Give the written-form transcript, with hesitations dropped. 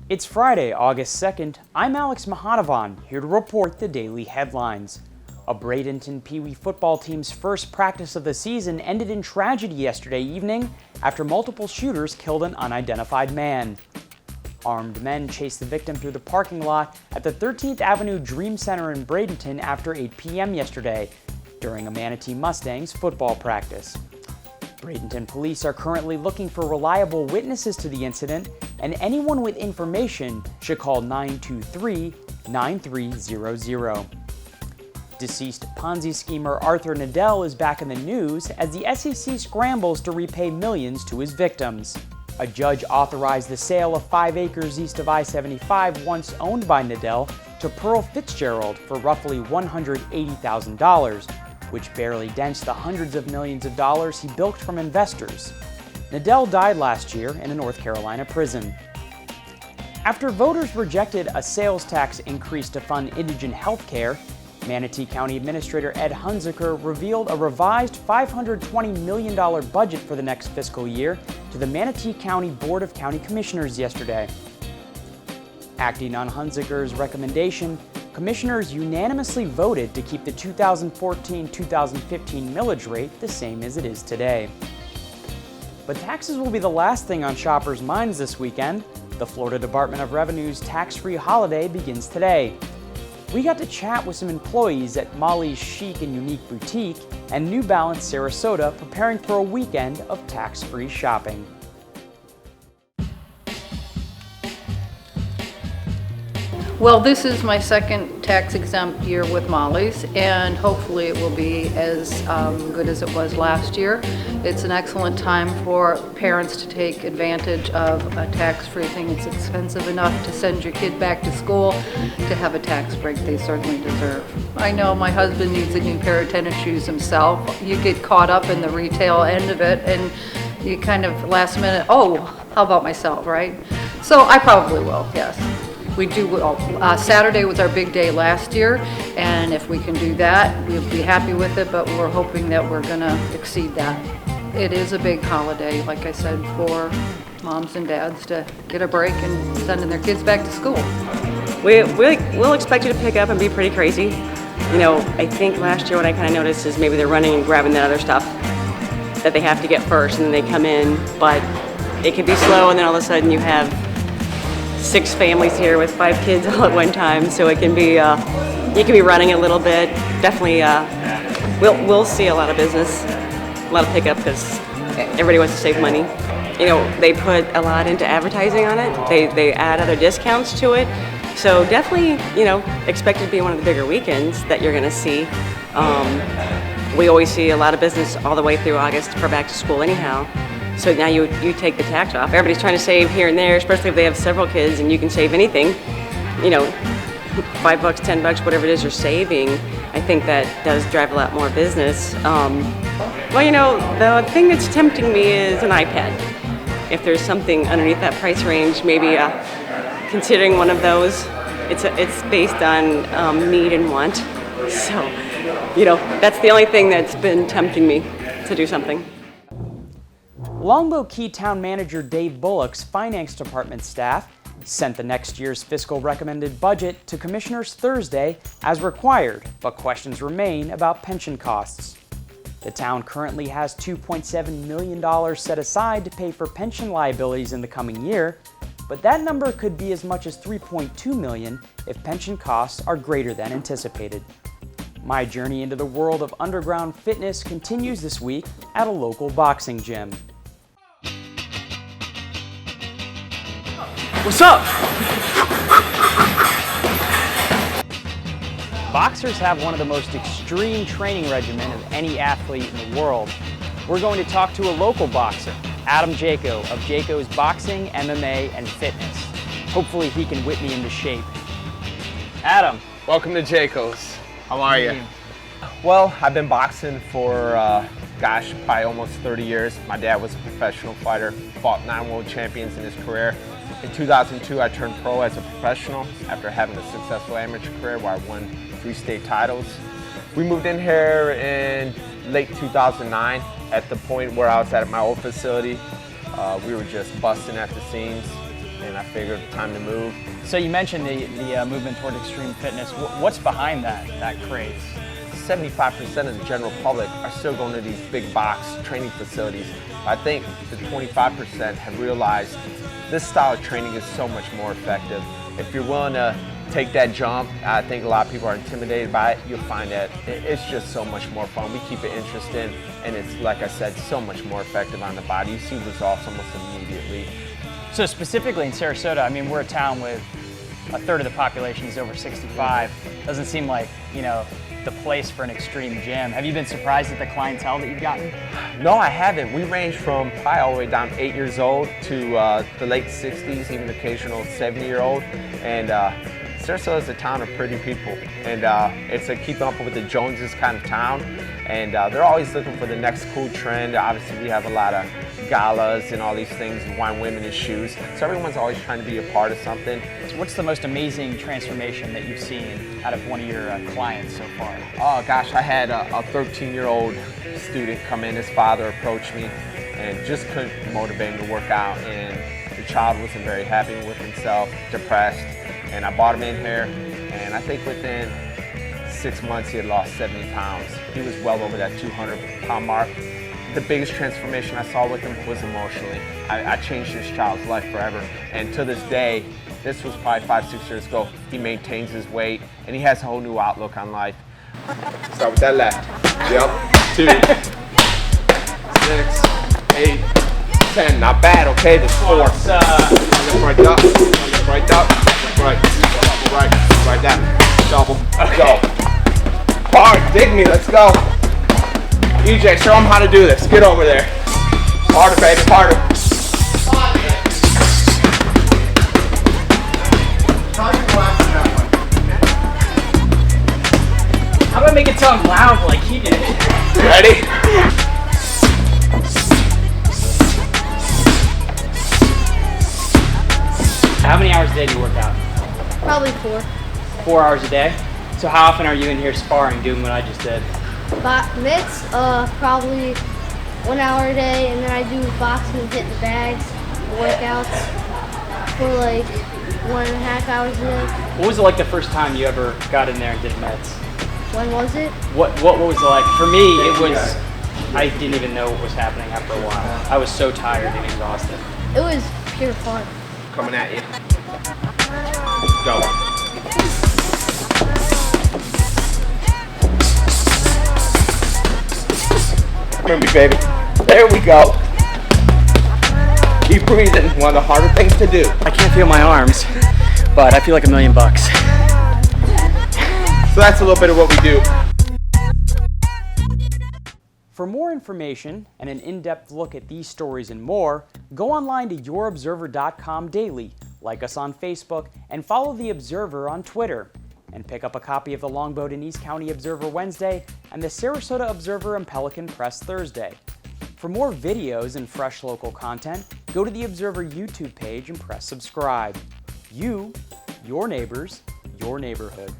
It's Friday, August 2nd. I'm Alex Mahanavan, here to report the daily headlines. A Bradenton Pee Wee football team's first practice of the season ended in tragedy yesterday evening after multiple shooters killed an unidentified man. Armed men chased the victim through the parking lot at the 13th Avenue Dream Center in Bradenton after 8 p.m. yesterday during a Manatee Mustangs football practice. Bradenton police are currently looking for reliable witnesses to the incident, and anyone with information should call 923-9300. Deceased Ponzi schemer Arthur Nadel is back in the news as the SEC scrambles to repay millions to his victims. A judge authorized the sale of 5 acres east of I-75 once owned by Nadel to Pearl Fitzgerald for roughly $180,000, which barely dents the hundreds of millions of dollars he bilked from investors. Nadel died last year in a North Carolina prison. After voters rejected a sales tax increase to fund indigent health care, Manatee County Administrator Ed Hunziker revealed a revised $520 million budget for the next fiscal year to the Manatee County Board of County Commissioners yesterday. Acting on Hunziker's recommendation, commissioners unanimously voted to keep the 2014-2015 millage rate the same as it is today. But taxes will be the last thing on shoppers' minds this weekend. The Florida Department of Revenue's tax-free holiday begins today. We got to chat with some employees at Molly's Chic and Unique Boutique and New Balance Sarasota preparing for a weekend of tax-free shopping. Well, this is my second tax-exempt year with Molly's, and hopefully it will be as good as it was last year. It's an excellent time for parents to take advantage of a tax-free thing. It's expensive enough to send your kid back to school. To have a tax break, they certainly deserve. I know my husband needs a new pair of tennis shoes himself. You get caught up in the retail end of it, and you kind of last minute, oh, how about myself, right? So I probably will, yes. We do, Saturday was our big day last year, and if we can do that, we'll be happy with it, but we're hoping that we're gonna exceed that. It is a big holiday, like I said, for moms and dads to get a break and sending their kids back to school. We'll expect you to pick up and be pretty crazy. You know, I think last year what I kind of noticed is maybe they're running and grabbing that other stuff that they have to get first, and then they come in, but it can be slow, and then all of a sudden you have 6 families here with 5 kids all at one time, so it can be you can be running a little bit. Definitely, we'll see a lot of business, a lot of pickup because everybody wants to save money. You know, they put a lot into advertising on it. They add other discounts to it, so definitely, you know, expect it to be one of the bigger weekends that you're going to see. We always see a lot of business all the way through August for back to school anyhow. So now you take the tax off. Everybody's trying to save here and there, especially if they have several kids, and you can save anything. You know, $5, $10, whatever it is you're saving. I think that does drive a lot more business. Well, you know, the thing that's tempting me is an iPad. If there's something underneath that price range, maybe considering one of those. It's based on need and want. So, you know, that's the only thing that's been tempting me to do something. Longboat Key Town Manager Dave Bullock's Finance Department staff sent the next year's fiscal recommended budget to commissioners Thursday as required, but questions remain about pension costs. The town currently has $2.7 million set aside to pay for pension liabilities in the coming year, but that number could be as much as $3.2 million if pension costs are greater than anticipated. My journey into the world of underground fitness continues this week at a local boxing gym. What's up? Boxers have one of the most extreme training regimen of any athlete in the world. We're going to talk to a local boxer, Adam Jaco of Jaco's Boxing, MMA, and Fitness. Hopefully he can whip me into shape. Adam. Welcome to Jaco's. How are you? Well, I've been boxing for, probably almost 30 years. My dad was a professional fighter, fought 9 world champions in his career. In 2002, I turned pro as a professional after having a successful amateur career where I won 3 state titles. We moved in here in late 2009 at the point where I was at my old facility. We were just busting at the seams. and I figured time to move. So you mentioned the movement toward extreme fitness. What's behind that craze? 75% of the general public are still going to these big box training facilities. I think the 25% have realized this style of training is so much more effective. If you're willing to take that jump, I think a lot of people are intimidated by it. You'll find that it's just so much more fun. We keep it interesting, and it's, like I said, so much more effective on the body. You see results almost immediately. So specifically in Sarasota, I mean, we're a town with a third of the population is over 65. Doesn't seem like, you know, the place for an extreme gym. Have you been surprised at the clientele that you've gotten? No, I haven't. We range from probably all the way down 8 years old to the late 60s, even occasional 70-year-old. And Sarasota is a town of pretty people, and it's a keep up with the Joneses kind of town. And they're always looking for the next cool trend. Obviously, we have a lot of galas and all these things, wine, women, and shoes. So everyone's always trying to be a part of something. So what's the most amazing transformation that you've seen out of one of your clients so far? Oh gosh, I had a 13-year-old student come in. His father approached me and just couldn't motivate him to work out. And the child wasn't very happy with himself, depressed. And I brought him in here, and I think within 6 months he had lost 70 pounds. He was well over that 200-pound mark. The biggest transformation I saw with him was emotionally. I changed this child's life forever. And to this day, this was probably 5-6 years ago, he maintains his weight, and he has a whole new outlook on life. Start with that left. Yep. 2, 6, 8, 10. Not bad, okay? There's 4. Right up, right up, right down. Double, go. Hard, dig me, let's go. EJ, show them how to do this. Get over there. Harder, baby, harder. How about make it sound loud like he did? Ready? How many hours a day do you work out? Probably 4. 4 hours a day? So how often are you in here sparring, doing what I just did? Mitts, probably 1 hour a day, and then I do boxing and hitting the bags, workouts for like 1.5 hours a day. What was it like the first time you ever got in there and did meds? When was it? What was it like? For me, it was, I didn't even know what was happening after a while. I was so tired and exhausted. It was pure fun. Coming at you. Go. Remember me, baby. There we go. Keep breathing. One of the harder things to do. I can't feel my arms, but I feel like $1 million. So that's a little bit of what we do. For more information and an in-depth look at these stories and more, go online to yourobserver.com daily, like us on Facebook, and follow The Observer on Twitter. And pick up a copy of the Longboat and East County Observer Wednesday and the Sarasota Observer and Pelican Press Thursday. For more videos and fresh local content, go to the Observer YouTube page and press subscribe. You, your neighbors, your neighborhood.